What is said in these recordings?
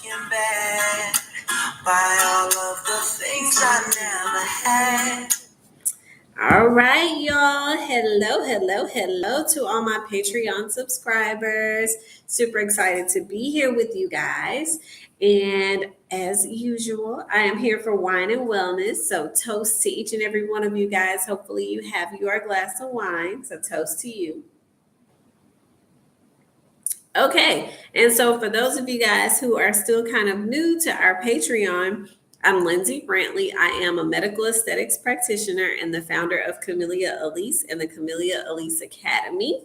taken back by all of the things I never had. All right, y'all. Hello to all my Patreon subscribers. Super excited to be here with you guys. And as usual, I am here for wine and wellness. So, toast to each and every one of you guys. Hopefully, you have your glass of wine. So, toast to you. Okay, and so for those of you guys who are still kind of new to our Patreon, I'm Lindsay Brantley. I am a medical aesthetics practitioner and the founder of Camellia Alise and the Camellia Alise Academy.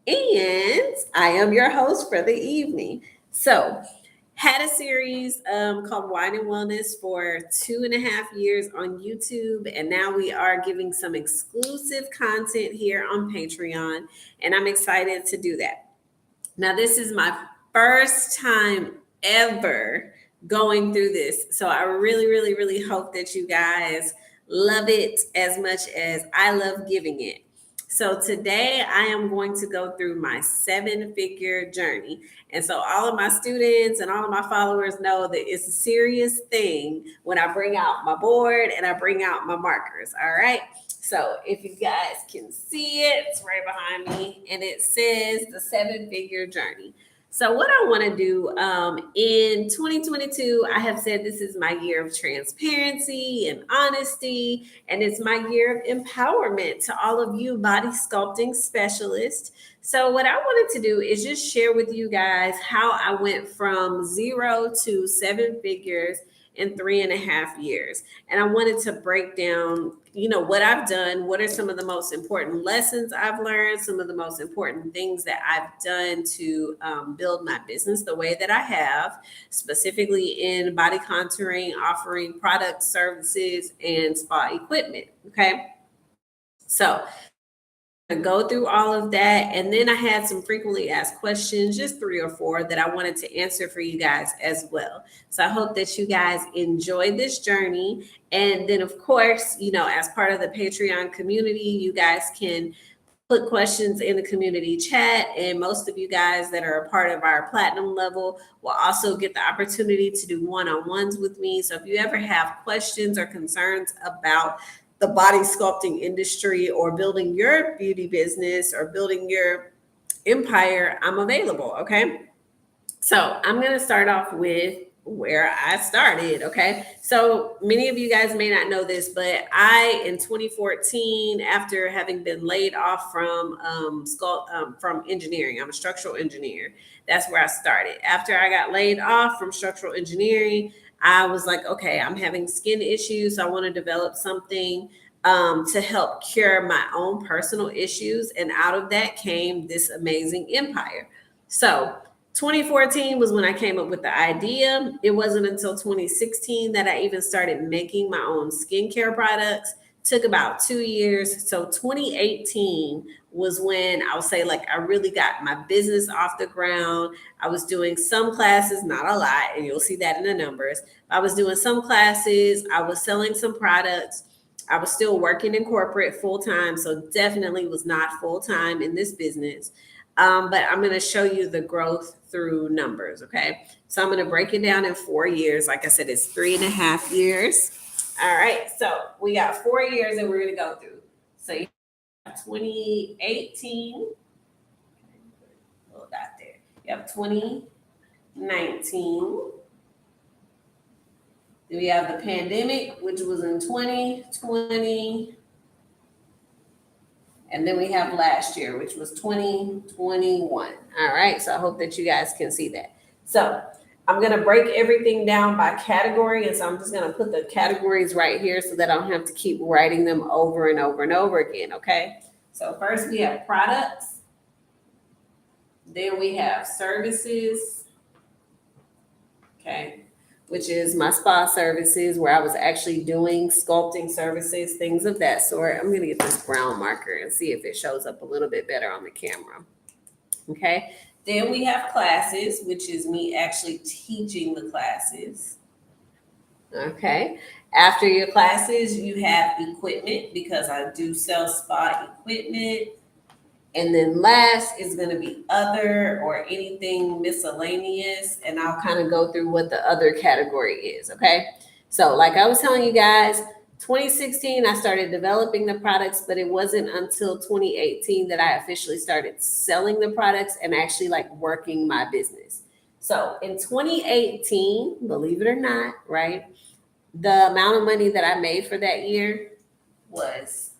And I am your host for the evening. So, had a series called Wine and Wellness for 2.5 years on YouTube, and now we are giving some exclusive content here on Patreon, and I'm excited to do that. Now, this is my first time ever going through this. So I really hope that you guys love it as much as I love giving it. So today I am going to go through my 7-figure journey. And so all of my students and all of my followers know that it's a serious thing when I bring out my board and I bring out my markers. All right. So if you guys can see it, it's right behind me, and it says the 7-figure journey. So what I want to do in 2022, I have said this is my year of transparency and honesty, and it's my year of empowerment to all of you body sculpting specialists. So what I wanted to do is just share with you guys how I went from 0 to 7 figures in 3.5 years. And I wanted to break down, what I've done, what are some of the most important lessons I've learned, some of the most important things that I've done to build my business the way that I have, specifically in body contouring, offering products, services, and spa equipment. Okay. So go through all of that, and then I had some frequently asked questions, just 3 or 4 that I wanted to answer for you guys as well. So I hope that you guys enjoy this journey, and then of course, as part of the Patreon community, you guys can put questions in the community chat, and most of you guys that are a part of our platinum level will also get the opportunity to do one-on-ones with me. So if you ever have questions or concerns about the body sculpting industry or building your beauty business or building your empire, I'm available. Okay. So I'm going to start off with where I started. Okay. So many of you guys may not know this, but in 2014, after having been laid off from engineering, I'm a structural engineer. That's where I started. After I got laid off from structural engineering, I was like, okay, I'm having skin issues. So I want to develop something to help cure my own personal issues. And out of that came this amazing empire. So 2014 was when I came up with the idea. It wasn't until 2016 that I even started making my own skincare products. Took about 2 years. So 2018 was when I would say I really got my business off the ground. I was doing some classes, not a lot, and you'll see that in the numbers. I was doing some classes. I was selling some products. I was still working in corporate full time. So definitely was not full time in this business. But I'm going to show you the growth through numbers. Okay. So I'm going to break it down in 4 years. Like I said, it's 3.5 years. All right. So we got 4 years that we're going to go through. So you have 2018. Hold that there. You have 2019. Then we have the pandemic, which was in 2020. And then we have last year, which was 2021. All right. So I hope that you guys can see that. So I'm going to break everything down by category. And so I'm just going to put the categories right here so that I don't have to keep writing them over and over and over again. Okay. So first we have products. Then we have services. Okay. Which is my spa services, where I was actually doing sculpting services, things of that sort. I'm going to get this brown marker and see if it shows up a little bit better on the camera. Okay. Then we have classes, which is me actually teaching the classes. Okay. After your classes, you have equipment, because I do sell spa equipment. And then last is going to be other or anything miscellaneous. And I'll kind of go through what the other category is. Okay. So, like I was telling you guys, 2016, I started developing the products, but it wasn't until 2018 that I officially started selling the products and actually like working my business. So, in 2018, believe it or not, right, the amount of money that I made for that year was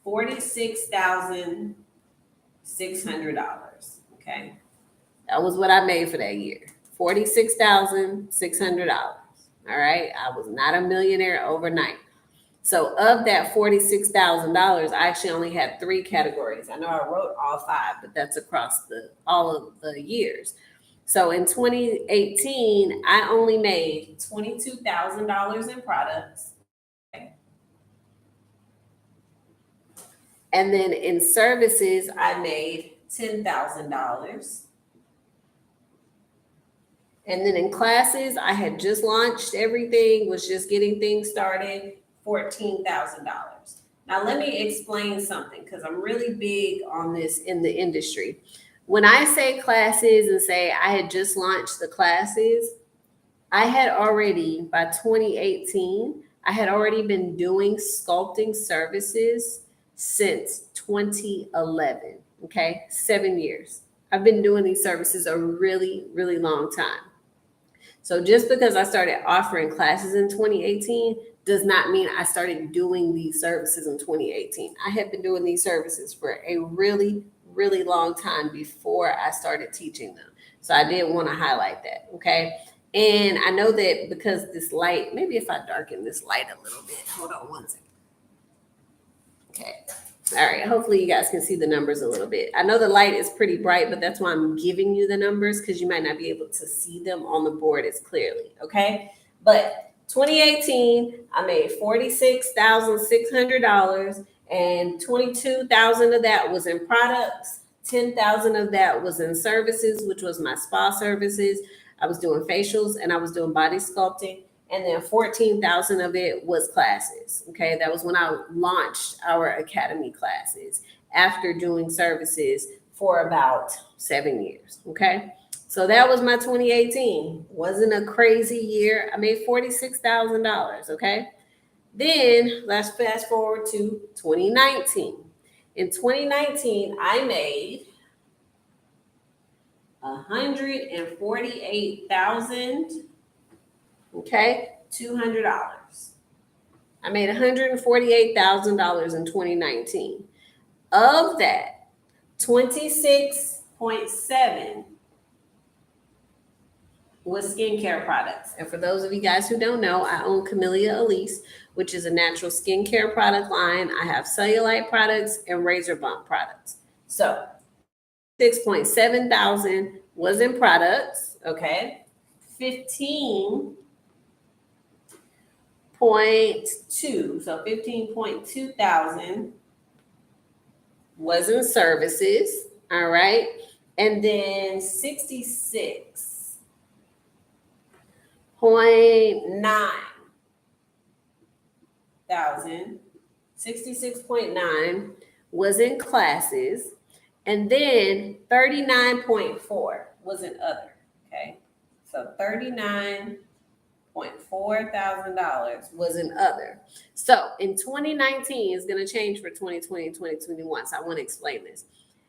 $46,600. Okay. That was what I made for that year. $46,600. All right. I was not a millionaire overnight. So of that $46,000, I actually only had 3 categories. I know I wrote all 5, but that's across all of the years. So in 2018, I only made $22,000 in products. And then in services, I made $10,000. And then in classes, I had just launched everything, was just getting things started, $14,000. Now, let me explain something because I'm really big on this in the industry. When I say classes and say I had just launched the classes, I had already, by 2018, I had already been doing sculpting services since 2011. Okay, 7 years. I've been doing these services a really, really long time. So just because I started offering classes in 2018 does not mean I started doing these services in 2018. I had been doing these services for a really, really long time before I started teaching them. So I did want to highlight that. Okay. And I know that because this light, maybe if I darken this light a little bit, hold on one second. Okay. All right. Hopefully you guys can see the numbers a little bit. I know the light is pretty bright, but that's why I'm giving you the numbers because you might not be able to see them on the board as clearly. Okay. But 2018, I made $46,600 and $22,000 of that was in products. $10,000 of that was in services, which was my spa services. I was doing facials and I was doing body sculpting. And then 14,000 of it was classes. Okay. That was when I launched our academy classes after doing services for about 7 years. Okay. So that was my 2018. Wasn't a crazy year. I made $46,000. Okay. Then let's fast forward to 2019. In 2019, I made $148,000. Okay, $200. I made $148,000 in 2019. Of that, 26.7 was skincare products. And for those of you guys who don't know, I own Camellia Alise, which is a natural skincare product line. I have cellulite products and razor bump products. So 6.7 thousand was in products. Okay, 15.2, so 15.2 thousand was in services. All right, and then 66.9 thousand, 66.9 was in classes, and then 39.4 was in other. Okay, so $39.4 thousand was in other. So in 2019 is going to change for 2020 and 2021. So I want to explain this.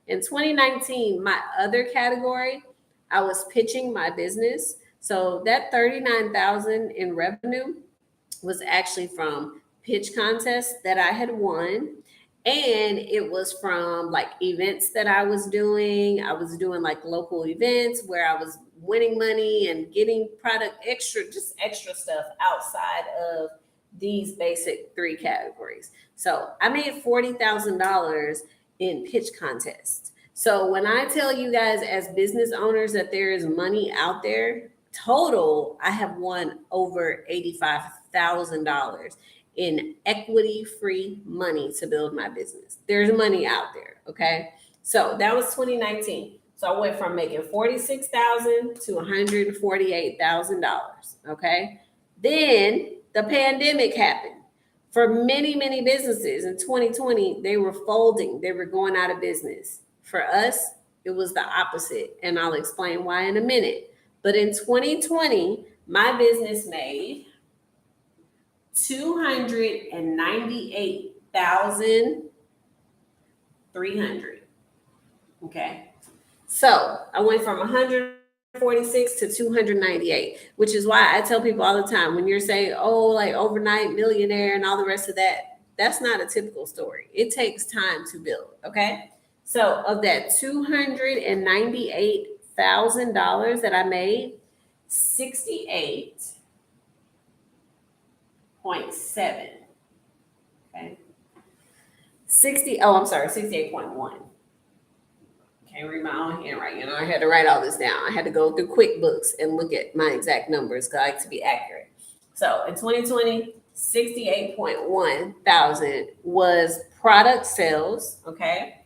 In 2019, my other category, I was pitching my business. So that 39,000 in revenue was actually from pitch contests that I had won. And it was from like events that I was doing. I was doing like local events where I was winning money and getting product extra stuff outside of these basic 3 categories. So I made $40,000 in pitch contests. So when I tell you guys as business owners that there is money out there, total, I have won over $85,000 in equity-free money to build my business. There's money out there, okay? So that was 2019. So I went from making $46,000 to $148,000, okay? Then the pandemic happened. For many, many businesses in 2020, they were folding, they were going out of business. For us, it was the opposite, and I'll explain why in a minute. But in 2020, my business made 298,300. Okay. So I went from 146 to 298, which is why I tell people all the time, when you're saying, oh, like overnight millionaire and all the rest of that, that's not a typical story. It takes time to build. Okay. So of that $298,000 that I made, 68.7. Okay. 68.1. Can't read my own handwriting. I had to write all this down. I had to go through QuickBooks and look at my exact numbers because I like to be accurate. So in 2020, 68.1 thousand was product sales. Okay.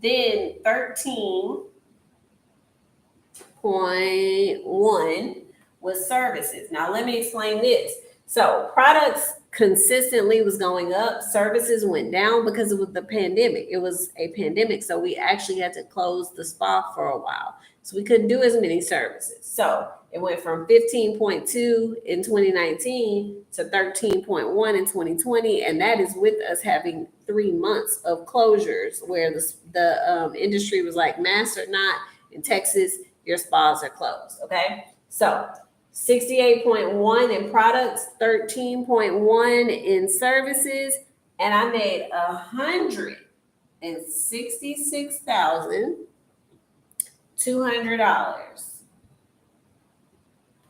Then 13.1 was services. Now let me explain this. So products consistently was going up. Services went down because it was the pandemic. It was a pandemic. So we actually had to close the spa for a while. So we couldn't do as many services. So it went from 15.2 in 2019 to 13.1 in 2020. And that is with us having 3 months of closures where the industry was like, mask or not, in Texas, your spas are closed. Okay. So 68.1 in products, 13.1 in services, and I made $166,200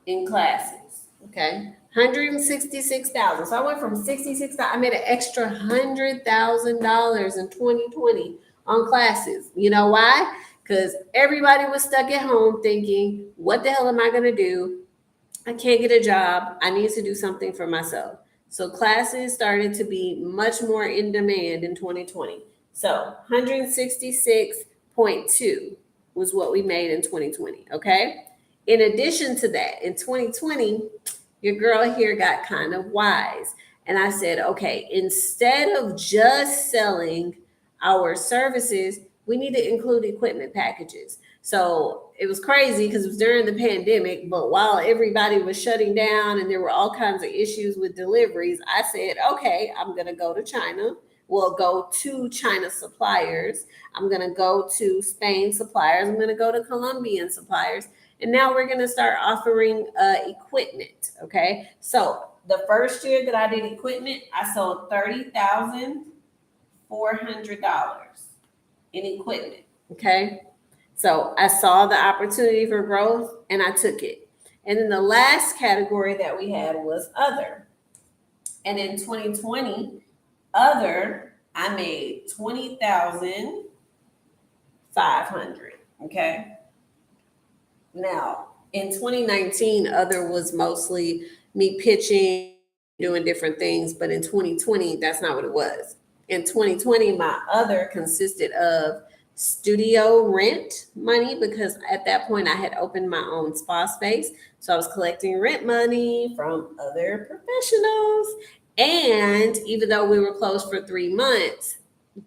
in classes. Okay, 166,000. So I went from 66,000. I made an extra $100,000 in 2020 on classes. You know why? Because everybody was stuck at home thinking, "What the hell am I going to do? I can't get a job. I need to do something for myself." So classes started to be much more in demand in 2020. So 166.2 was what we made in 2020. Okay. In addition to that, in 2020, your girl here got kind of wise. And I said, okay, instead of just selling our services, we need to include equipment packages. So it was crazy because it was during the pandemic, but while everybody was shutting down and there were all kinds of issues with deliveries, I said, okay, I'm going to go to China. We'll go to China suppliers. I'm going to go to Spain suppliers. I'm going to go to Colombian suppliers. And now we're going to start offering equipment. Okay. So the first year that I did equipment, I sold $30,400 in equipment. Okay. So I saw the opportunity for growth and I took it. And then the last category that we had was other. And in 2020, other, I made $20,500. Okay. Now, in 2019, other was mostly me pitching, doing different things. But in 2020, that's not what it was. In 2020, my other consisted of studio rent money, because at that point I had opened my own spa space. So I was collecting rent money from other professionals. And even though we were closed for 3 months,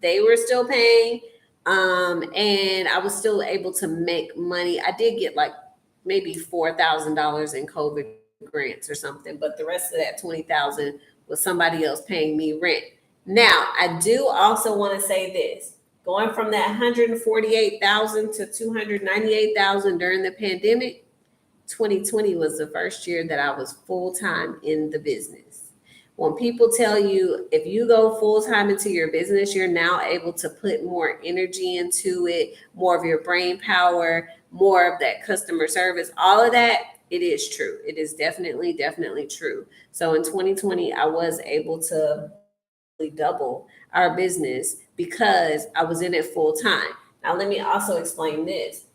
they were still paying. And I was still able to make money. I did get like maybe $4,000 in COVID grants or something, but the rest of that 20,000 was somebody else paying me rent. Now, I do also want to say this. Going from that 148,000 to 298,000 during the pandemic, 2020 was the first year that I was full-time in the business. When people tell you, if you go full-time into your business, you're now able to put more energy into it, more of your brain power, more of that customer service, all of that, it is true. It is definitely, definitely true. So in 2020, I was able to double our business because I was in it full time. Now, let me also explain this.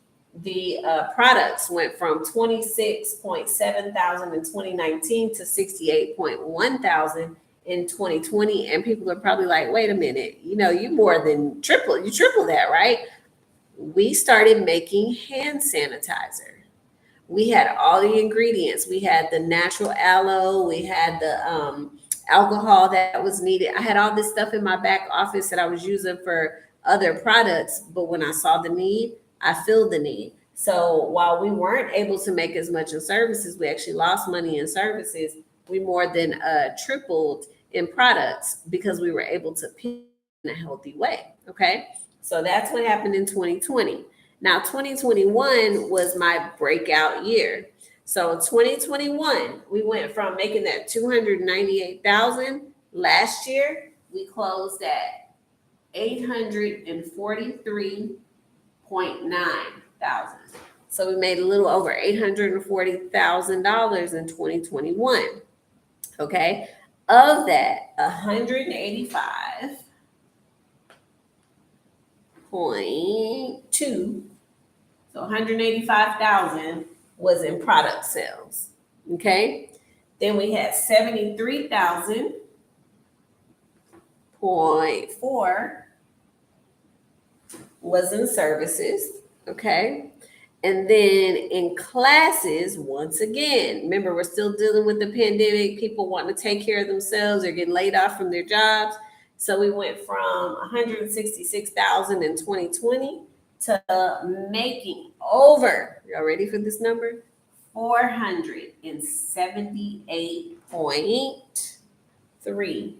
The products went from 26.7 thousand in 2019 to 68.1 thousand in 2020. And people are probably like, wait a minute, you more than triple that, right? We started making hand sanitizer. We had all the ingredients. We had the natural aloe. We had the alcohol that was needed. I had all this stuff in my back office that I was using for other products, but when I saw the need, I filled the need. So while we weren't able to make as much in services, we actually lost money in services. We more than tripled in products because we were able to pivot in a healthy way. Okay. So that's what happened in 2020. Now, 2021 was my breakout year. So 2021, we went from making that 298,000 last year. We closed at 843.9 thousand. So we made a little over $840,000 in 2021. Okay. Of that, 185.2, so 185,000 was in product sales. Okay. Then we had 73,000.4 was in services. Okay. And then in classes, once again, remember, we're still dealing with the pandemic, people wanting to take care of themselves or getting laid off from their jobs. So we went from 166,000 in 2020 to making over, y'all ready for this number? $478.3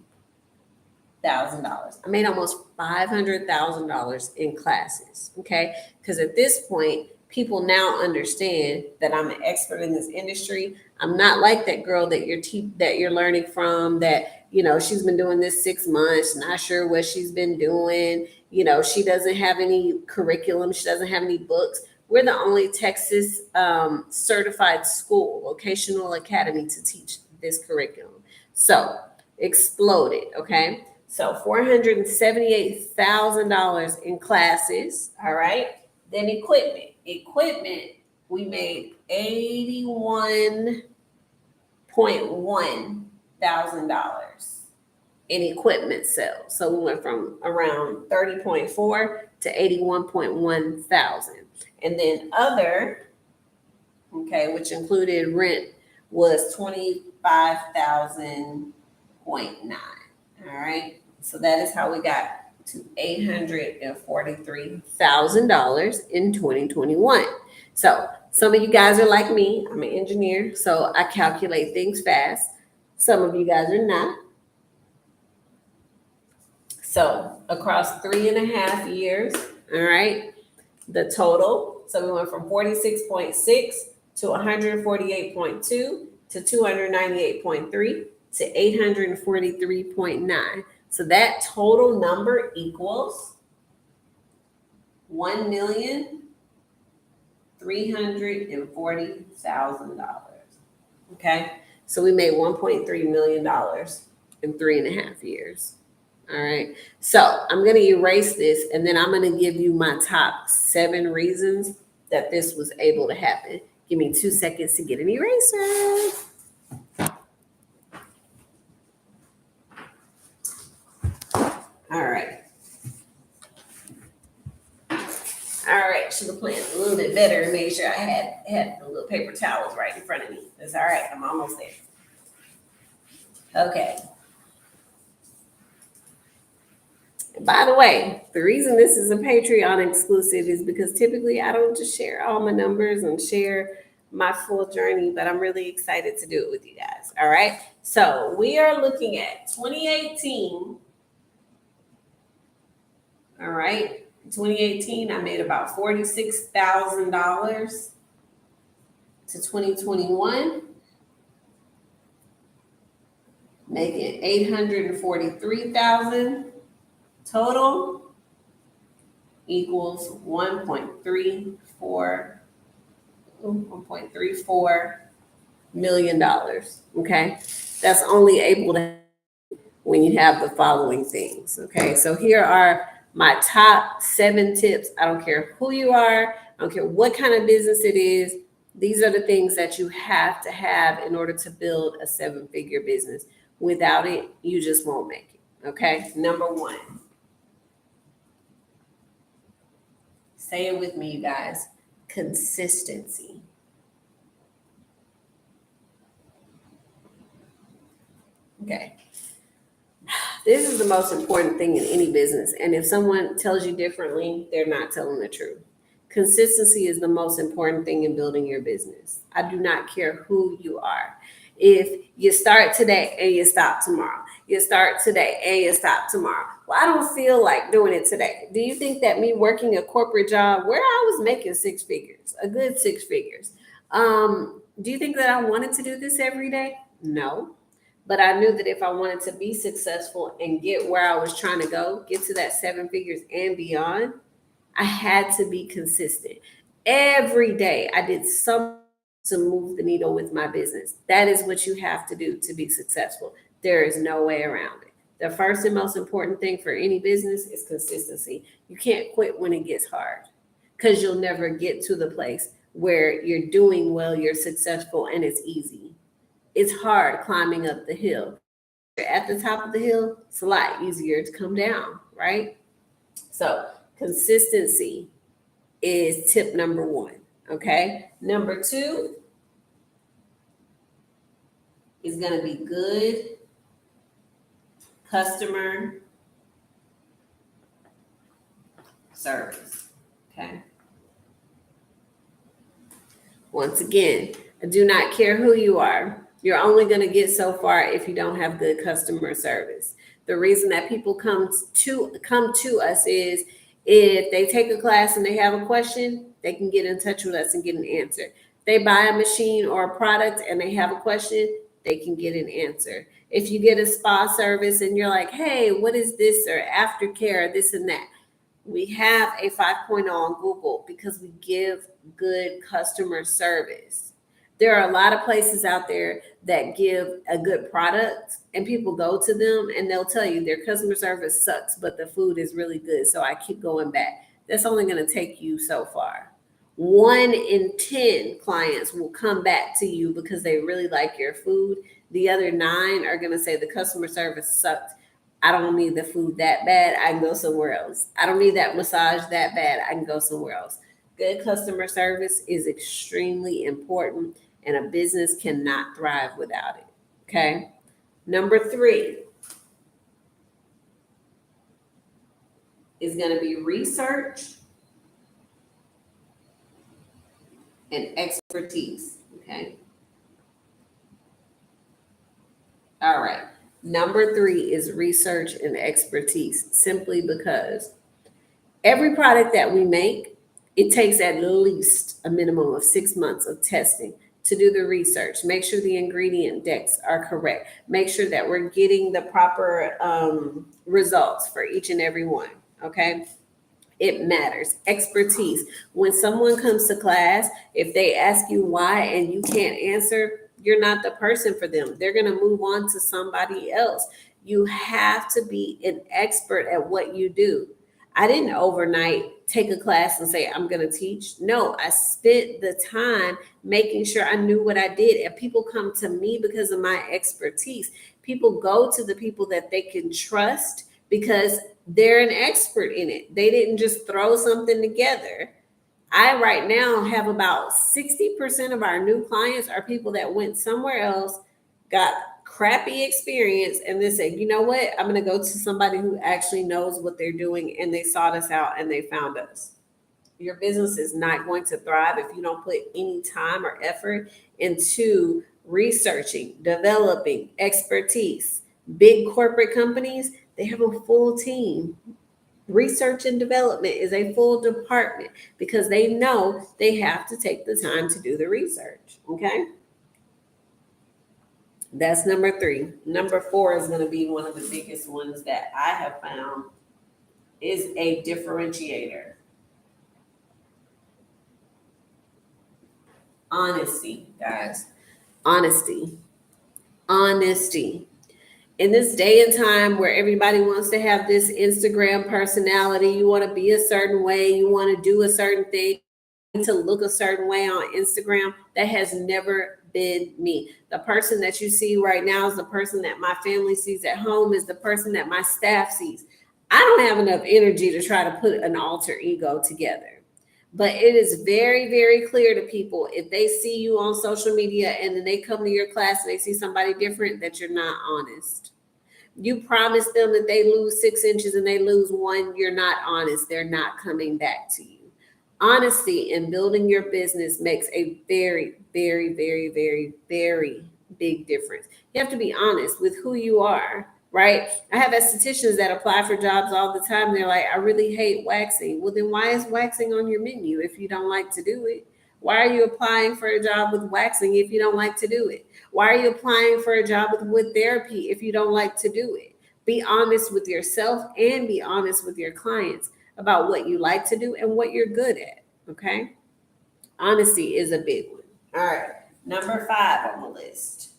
thousand. I made almost $500,000 in classes. Okay. Because at this point, people now understand that I'm an expert in this industry. I'm not like that girl that you're learning from that, she's been doing this 6 months, not sure what she's been doing. She doesn't have any curriculum. She doesn't have any books. We're the only Texas certified school, vocational academy, to teach this curriculum. So exploded. Okay. So $478,000 in classes. All right. Then equipment, we made $81.1 thousand in equipment sales. So we went from around 30.4 to 81.1 thousand. And then other, okay, which included rent, was 25,000.9. All right. So that is how we got to $843,000 in 2021. So some of you guys are like me. I'm an engineer, so I calculate things fast. Some of you guys are not. So across 3.5 years, all right, the total. So we went from 46.6 to 148.2 to 298.3 to 843.9. So that total number equals $1,340,000. Okay. So we made $1.3 million in 3.5 years. All right. So I'm going to erase this and then I'm going to give you my top 7 reasons that this was able to happen. Give me 2 seconds to get an eraser. All right. Should have planned a little bit better and made sure I had the little paper towels right in front of me. That's all right. I'm almost there. Okay. By the way, the reason this is a Patreon exclusive is because typically I don't just share all my numbers and share my full journey, but I'm really excited to do it with you guys. All right. So we are looking at 2018. All right. 2018, I made about $46,000 to 2021, making $843,000 total equals $1.34 million. Okay. That's only able to happen when you have the following things. Okay. So here are my top 7 tips. I don't care who you are. I don't care what kind of business it is. These are the things that you have to have in order to build a 7-figure business. Without it, you just won't make it. Okay. Number 1. Say it with me, you guys. Consistency. Okay. This is the most important thing in any business. And if someone tells you differently, they're not telling the truth. Consistency is the most important thing in building your business. I do not care who you are. If you start today and you stop tomorrow, you start today and you stop tomorrow. Well, I don't feel like doing it today. Do you think that me working a corporate job where I was making six figures, a good six figures, do you think that I wanted to do this every day? No. But I knew that if I wanted to be successful and get where I was trying to go, get to that seven figures and beyond, I had to be consistent. Every day I did something to move the needle with my business. That is what you have to do to be successful. There is no way around it. The first and most important thing for any business is consistency. You can't quit when it gets hard because you'll never get to the place where you're doing well, you're successful, and it's easy. It's hard climbing up the hill. You're at the top of the hill, it's a lot easier to come down, right? So, consistency is tip number one. Okay. Number two is going to be good customer service. Okay. Once again, I do not care who you are. You're only going to get so far if you don't have good customer service. The reason that people come to us is if they take a class and they have a question, they can get in touch with us and get an answer. If they buy a machine or a product and they have a question, they can get an answer. If you get a spa service and you're like, hey, what is this, or aftercare, this and that, we have a 5.0 on Google because we give good customer service. There are a lot of places out there that give a good product and people go to them and they'll tell you their customer service sucks, but the food is really good. So I keep going back. That's only going to take you so far. 1 in 10 clients will come back to you because they really like your food. The other 9 are going to say the customer service sucked. I don't need the food that bad. I can go somewhere else. I don't need that massage that bad. I can go somewhere else. Good customer service is extremely important, and a business cannot thrive without it. Okay. Number 3 is going to be research and expertise. Okay. All right. Number 3 is research and expertise, simply because every product that we make, it takes at least a minimum of 6 months of testing to do the research. Make sure the ingredient decks are correct. Make sure that we're getting the proper results for each and every one. Okay. It matters. Expertise. When someone comes to class, if they ask you why and you can't answer, you're not the person for them. They're going to move on to somebody else. You have to be an expert at what you do. I didn't overnight take a class and say, I'm going to teach. No, I spent the time making sure I knew what I did. And people come to me because of my expertise. People go to the people that they can trust because they're an expert in it. They didn't just throw something together. I right now have about 60% of our new clients are people that went somewhere else, got crappy experience, and they said, you know what, I'm going to go to somebody who actually knows what they're doing, and they sought us out and they found us. Your business is not going to thrive if you don't put any time or effort into researching, developing expertise. Big corporate companies, they have a full team. Research and development is a full department because they know they have to take the time to do the research. Okay. That's number 3. Number 4 is going to be one of the biggest ones that I have found is a differentiator. Honesty, guys. Honesty. Honesty. In this day and time where everybody wants to have this Instagram personality, you want to be a certain way, you want to do a certain thing, to look a certain way on Instagram, that has never been me. The person that you see right now is the person that my family sees at home, is the person that my staff sees. I don't have enough energy to try to put an alter ego together. But it is very, very clear to people if they see you on social media and then they come to your class and they see somebody different, that you're not honest. You promise them that they lose 6 inches and they lose one, you're not honest. They're not coming back to you. Honesty in building your business makes a very, very, very, very, very big difference. You have to be honest with who you are, right? I have estheticians that apply for jobs all the time. They're like, I really hate waxing. Well, then why is waxing on your menu if you don't like to do it? Why are you applying for a job with waxing if you don't like to do it? Why are you applying for a job with wood therapy if you don't like to do it? Be honest with yourself and be honest with your clients about what you like to do and what you're good at. Okay. Honesty is a big one. All right. Number 5 on the list.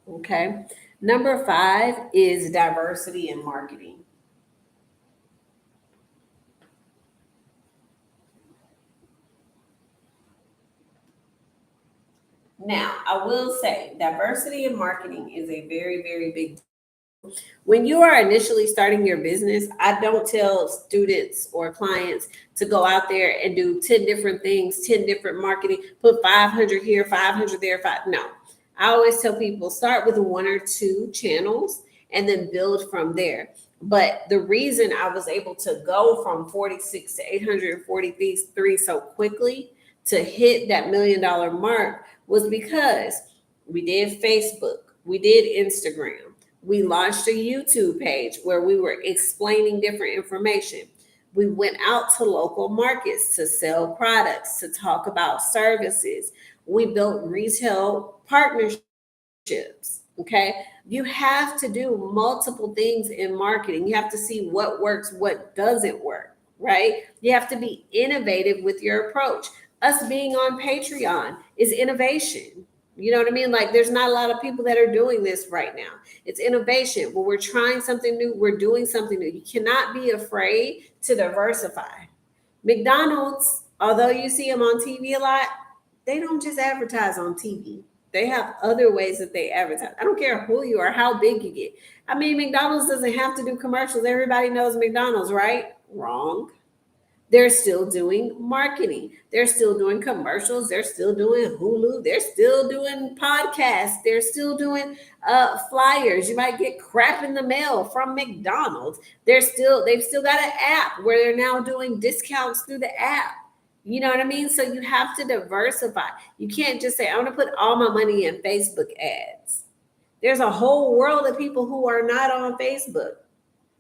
Okay. Number 5 is diversity in marketing. Now, I will say diversity in marketing is a very, very big deal. When you are initially starting your business, I don't tell students or clients to go out there and do 10 different things, 10 different marketing, put 500 here, 500 there, no. I always tell people start with 1 or 2 channels and then build from there. But the reason I was able to go from 46 to 843 so quickly to hit that $1 million mark was because we did Facebook, we did Instagram, we launched a YouTube page where we were explaining different information. We went out to local markets to sell products, to talk about services. We built retail partnerships. Okay. You have to do multiple things in marketing. You have to see what works, what doesn't work, right? You have to be innovative with your approach. Us being on Patreon is innovation. You know what I mean? Like there's not a lot of people that are doing this right now. It's innovation. When we're trying something new, we're doing something new. You cannot be afraid to diversify. McDonald's, although you see them on TV a lot, they don't just advertise on TV. They have other ways that they advertise. I don't care who you are, how big you get. I mean, McDonald's doesn't have to do commercials. Everybody knows McDonald's, right? Wrong. They're still doing marketing. They're still doing commercials. They're still doing Hulu. They're still doing podcasts. They're still doing flyers. You might get crap in the mail from McDonald's. They've still got an app where they're now doing discounts through the app. You know what I mean? So you have to diversify. You can't just say, I want to put all my money in Facebook ads. There's a whole world of people who are not on Facebook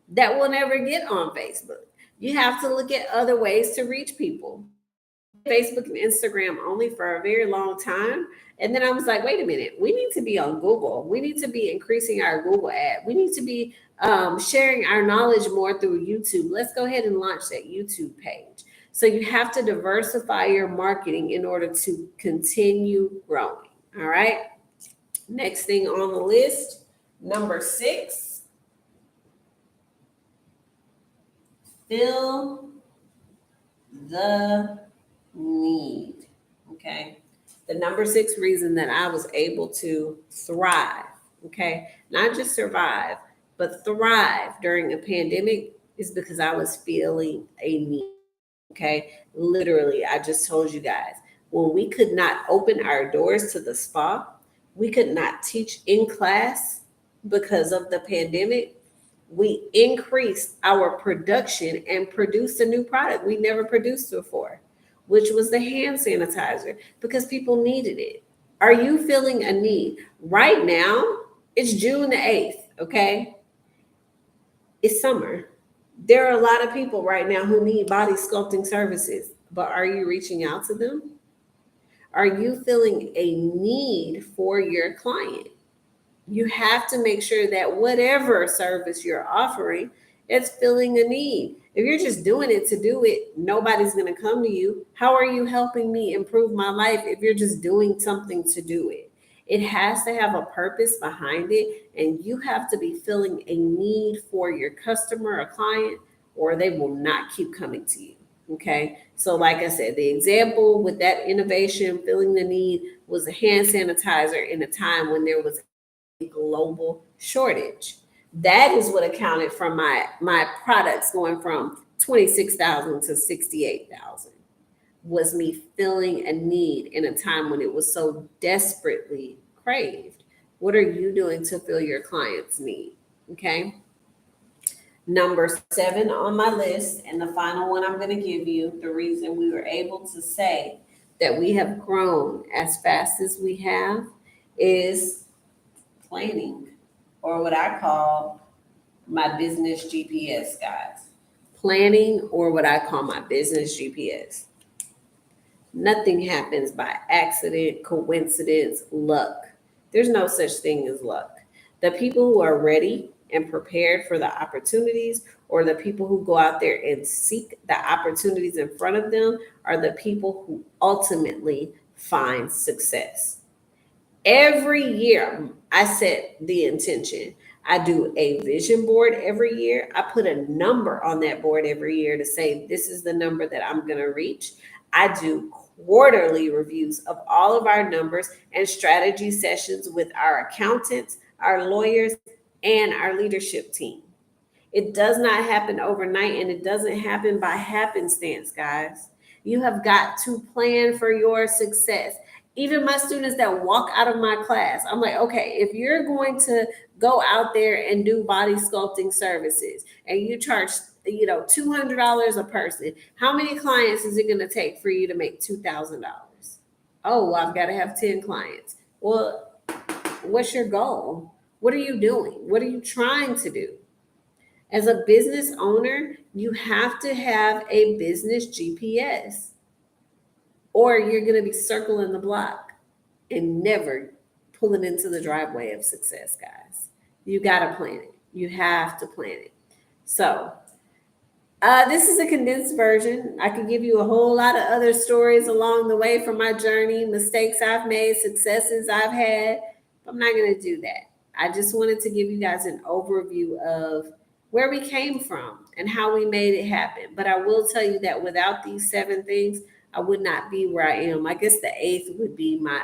that will never get on Facebook. You have to look at other ways to reach people. Facebook and Instagram only for a very long time. And then I was like, wait a minute, we need to be on Google. We need to be increasing our Google ad. We need to be sharing our knowledge more through YouTube. Let's go ahead and launch that YouTube page. So you have to diversify your marketing in order to continue growing. All right. Next thing on the list, number 6. Fill the need. Okay. The number 6 reason that I was able to thrive, okay, not just survive, but thrive during a pandemic is because I was feeling a need. Okay. Literally, I just told you guys, when we could not open our doors to the spa, we could not teach in class because of the pandemic. We increased our production and produced a new product we never produced before, which was the hand sanitizer, because people needed it. Are you feeling a need? Right now, it's June the 8th, okay? It's summer. There are a lot of people right now who need body sculpting services, but are you reaching out to them? Are you feeling a need for your client? You have to make sure that whatever service you're offering, it's filling a need. If you're just doing it to do it, nobody's going to come to you. How are you helping me improve my life if you're just doing something to do it? It has to have a purpose behind it, and you have to be filling a need for your customer or client, or they will not keep coming to you. Okay. So like I said, the example with that innovation, filling the need, was a hand sanitizer in a time when there was global shortage. That is what accounted for my products going from 26,000 to 68,000, was me filling a need in a time when it was so desperately craved. What are you doing to fill your client's need? Okay. Number 7 on my list, and the final one I'm going to give you, the reason we were able to say that we have grown as fast as we have is planning, or what I call my business GPS, guys. Planning, or what I call my business GPS. Nothing happens by accident, coincidence, luck. There's no such thing as luck. The people who are ready and prepared for the opportunities, or the people who go out there and seek the opportunities in front of them, are the people who ultimately find success. Every year, I set the intention. I do a vision board every year. I put a number on that board every year to say, this is the number that I'm going to reach. I do quarterly reviews of all of our numbers and strategy sessions with our accountants, our lawyers, and our leadership team. It does not happen overnight, and it doesn't happen by happenstance, guys. You have got to plan for your success. Even my students that walk out of my class, I'm like, okay, if you're going to go out there and do body sculpting services and you charge, $200 a person, how many clients is it going to take for you to make $2,000? Oh, well, I've got to have 10 clients. Well, what's your goal? What are you doing? What are you trying to do? As a business owner, you have to have a business GPS, or you're going to be circling the block and never pulling into the driveway of success, guys. You got to plan it. You have to plan it. So, this is a condensed version. I could give you a whole lot of other stories along the way from my journey, mistakes I've made, successes I've had. I'm not going to do that. I just wanted to give you guys an overview of where we came from and how we made it happen. But I will tell you that without these 7 things, I would not be where I am. I guess the 8th would be my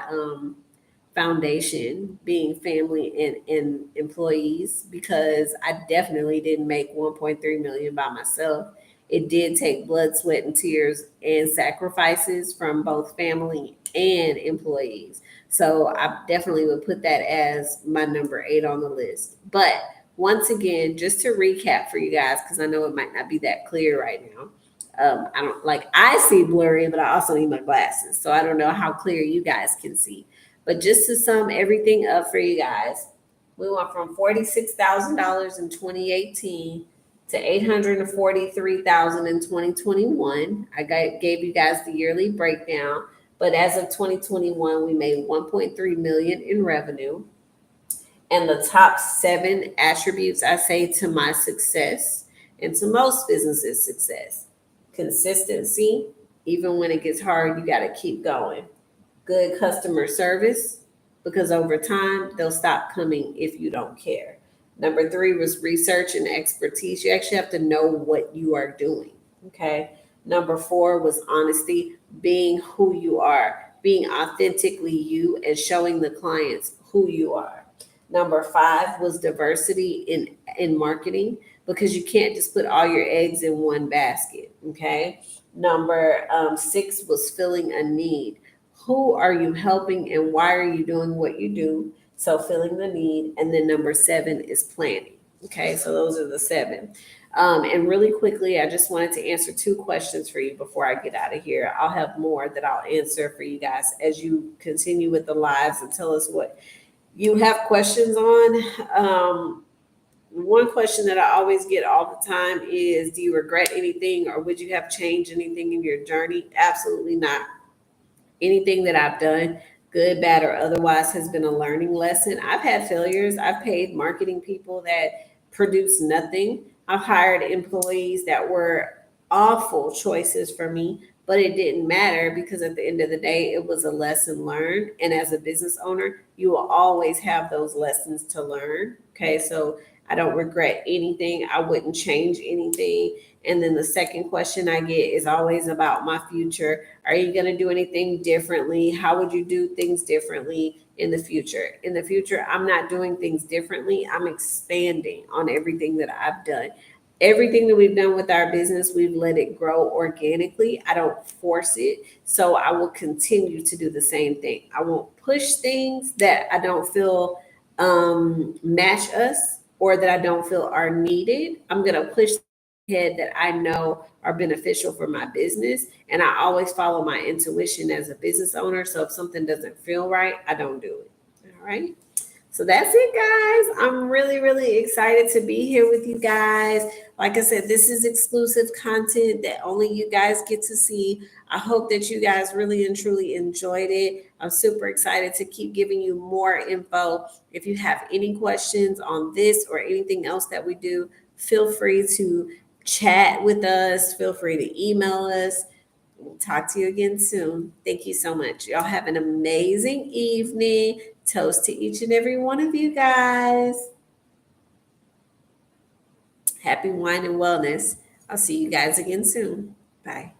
foundation, being family and employees, because I definitely didn't make 1.3 million by myself. It did take blood, sweat, and tears and sacrifices from both family and employees. So I definitely would put that as my number 8 on the list. But once again, just to recap for you guys, because I know it might not be that clear right now. I see blurry, but I also need my glasses. So I don't know how clear you guys can see. But just to sum everything up for you guys, we went from $46,000 in 2018 to $843,000 in 2021. I gave you guys the yearly breakdown. But as of 2021, we made 1.3 million in revenue. And the top 7 attributes I say to my success and to most businesses' success: consistency. Even when it gets hard, you got to keep going. Good customer service, because over time, they'll stop coming if you don't care. Number 3 was research and expertise. You actually have to know what you are doing. Okay. Number 4 was honesty, being who you are, being authentically you, and showing the clients who you are. Number 5 was diversity in marketing, because you can't just put all your eggs in one basket. Okay. Number 6 was filling a need. Who are you helping and why are you doing what you do? So filling the need. And then number 7 is planning. Okay. So those are the 7. And really quickly, I just wanted to answer 2 questions for you before I get out of here. I'll have more that I'll answer for you guys as you continue with the lives and tell us what you have questions on. One question that I always get all the time is, do you regret anything, or would you have changed anything in your journey? Absolutely not. Anything that I've done, good, bad, or otherwise, has been a learning lesson. I've had failures. I've paid marketing people that produced nothing. I've hired employees that were awful choices for me, but it didn't matter, because at the end of the day, it was a lesson learned. And as a business owner, you will always have those lessons to learn. Okay, so I don't regret anything. I wouldn't change anything. And then the second question I get is always about my future. Are you going to do anything differently? How would you do things differently in the future? In the future, I'm not doing things differently. I'm expanding on everything that I've done. Everything that we've done with our business, we've let it grow organically. I don't force it. So I will continue to do the same thing. I won't push things that I don't feel match us or that I don't feel are needed, I'm going to push ahead that I know are beneficial for my business. And I always follow my intuition as a business owner. So if something doesn't feel right, I don't do it. All right. So that's it, guys. I'm really, really excited to be here with you guys. Like I said, this is exclusive content that only you guys get to see. I hope that you guys really and truly enjoyed it. I'm super excited to keep giving you more info. If you have any questions on this or anything else that we do, feel free to chat with us. Feel free to email us. We'll talk to you again soon. Thank you so much. Y'all have an amazing evening. Toast to each and every one of you guys. Happy wine and wellness. I'll see you guys again soon. Bye.